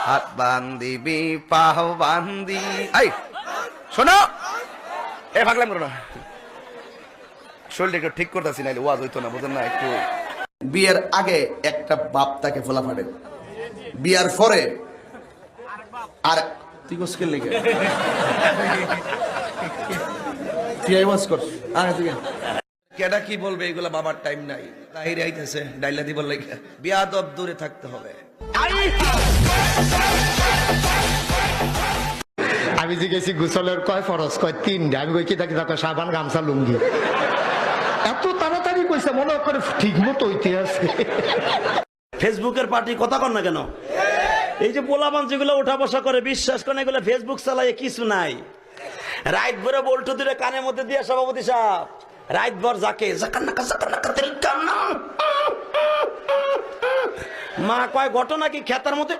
হাত বান্দিবি পাও বান্দি এই শোনো এ ভাগলাম করো না শরীরটা একটু ঠিক করতেছি না ওয়াজ হইতো না বুঝেন না একটু বিয়ের আগে একটা বাপ তাকে ফোলা ফাটে বিয়ার পরে আর তুই কোসকে লেগে তুই ওয়াজ কর আরে তুই কেডা কি বলবে এগুলা বাবার টাইম নাই তাহিরে আইতেছে ডাইলা দি বললে বিয়াদব দূরে থাকতে হবে আমি জিজ্ঞেসি গোসলের কয় ফরজ কয় 3টা আমি কই কি থাকি দেখো সাবান গামছা লুঙ্গি এত তাড়াতাড়ি কইছে মনে করে ঠিক মতো হইতে আছে ফেসবুকের পার্টি কথা কর না কেন এই যে পোলাপান যেগুলো ওঠা বসা করে বিশ্বাস করে এগুলো ফেসবুক চালায় কিছু নাই রাত ভরে বল্টু দিলে কানের মধ্যে দিয়ে সভাপতি সাহেব রাত ভর যাকে মা কয় ঘটনা কি খেতার মধ্যে